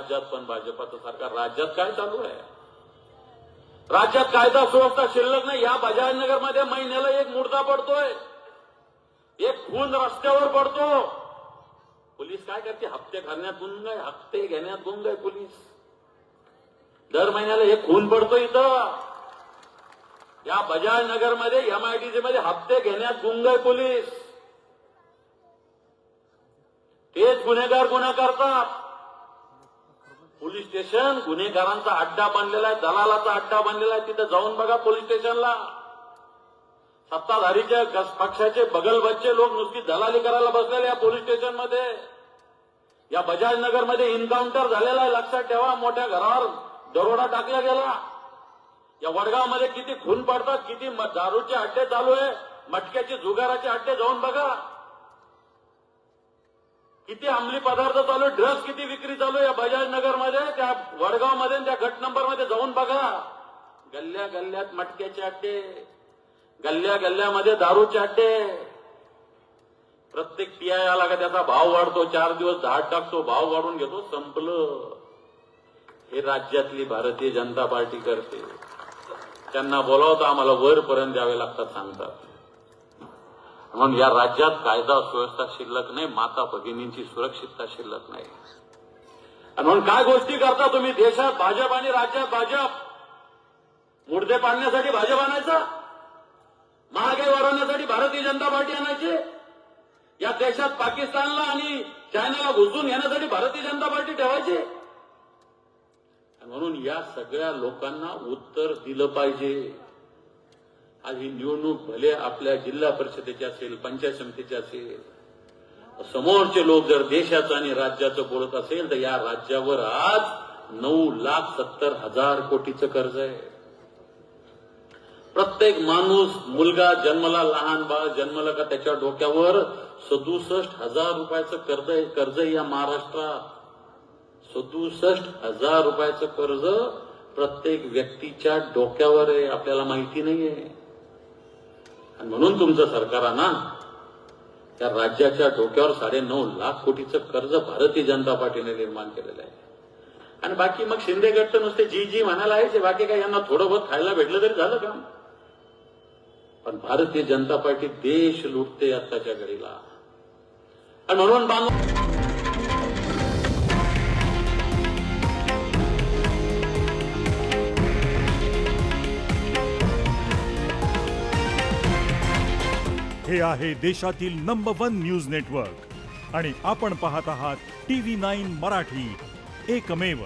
राज्यात पण भाजपाचं सरकार. राज्यात काय चालू आहे? राज्यात कायदा सुव्यवस्था शिल्लक नाही. या बजाजनगरमध्ये महिन्याला एक मुर्दा पडतोय, एक खून रस्त्यावर पडतो. पोलीस काय करते? हप्ते करण्यात गुंग आहे, हप्ते घेण्यात गुंग आहे पोलीस. दर महिन्याला एक खून पडतो इथं. या बजाजनगरमध्ये एमआयडीसी मध्ये हप्ते घेण्यात गुंग आहे पोलीस. तेच गुन्हेगार गुन्हा करतात. पोलीस स्टेशन गुन्हेगारांचा अड्डा बनलेला आहे, दलालाचा अड्डा बनलेला आहे. तिथे जाऊन बघा पोलीस स्टेशनला. सत्ताधारीच्या पक्षाचे बगलबच्चे लोक नुसती दलाली करायला बसलेले या पोलीस स्टेशनमध्ये. या बजाजनगरमध्ये एन्काउंटर झालेला आहे, लक्षात ठेवा. मोठ्या घरावर दरोडा टाकला गेला. या वडगावमध्ये किती खून पडतात, किती दारूचे अड्डे चालू आहे, मटक्याचे जुगाराचे अड्डे जाऊन बघा. किती अंमली पदार्थ चालू आहे, ड्रग्ज किती विक्री चालू आहे या बजाजनगरमध्ये, त्या वडगावमध्ये, त्या गट नंबरमध्ये जाऊन बघा. गल्ल्या गल्ल्यात मटक्याचे अड्डे, गल्ल्या गल्ल्यामध्ये दारूचे अड्डे. प्रत्येक टीआय आला का त्याचा भाव वाढतो, 4 दिवस धाड टाकतो, भाव वाढून घेतो, संपलं. हे राज्यातली भारतीय जनता पार्टी करते. त्यांना बोलावतं आम्हाला वरपर्यंत द्यावे लागतात सांगतात. म्हणून या राज्यात कायदा सुव्यवस्था शिल्लक नाही, माता भगिनींची सुरक्षितता शिल्लक नाही. आणि म्हणून काय गोष्टी करता तुम्ही? देशात भाजप आणि राज्यात भाजप. मुर्दे पाडण्यासाठी भाजप आणायचा, महागाई वाढवण्यासाठी भारतीय जनता पार्टी आणायची. या देशात पाकिस्तानला आणि चायनाला घुसून घेण्यासाठी भारतीय जनता पार्टी ठेवायची. म्हणून या सगळ्या लोकांना उत्तर दिलं पाहिजे. आज ही निवडणूक भले आपल्या जिल्हा परिषदेची असेल, पंचायत समितीची असेल, समोरचे लोक जर देशाचं आणि राज्याचं बोलत असेल तर या राज्यावर आज 9,70,000 कोटीचं कर्ज आहे. प्रत्येक माणूस, मुलगा जन्मला, लहान बाळ जन्मला का त्याच्या डोक्यावर 67,000 रुपयाचं कर्ज आहे या महाराष्ट्रात. 67,000 रुपयाचं कर्ज प्रत्येक व्यक्तीच्या डोक्यावर आहे. आपल्याला माहिती नाहीये. आणि म्हणून तुमचं सरकार आहे ना, त्या राज्याच्या डोक्यावर 9.5 लाख कोटीचं कर्ज भारतीय जनता पार्टीने निर्माण केलेलं आहे. आणि बाकी मग शिंदे गट तर नुसते जी जी म्हणायला आहे, बाकी काय यांना थोडं बहुत खायला भेटलं तरी झालं का? पण भारतीय जनता पार्टी देश लुटते आत्ताच्या घडीला. आणि म्हणून हे आहे देशातील नंबर 1 न्यूज नेटवर्क आणि आपण पाहत आहात TV9 मराठी, एकमेव.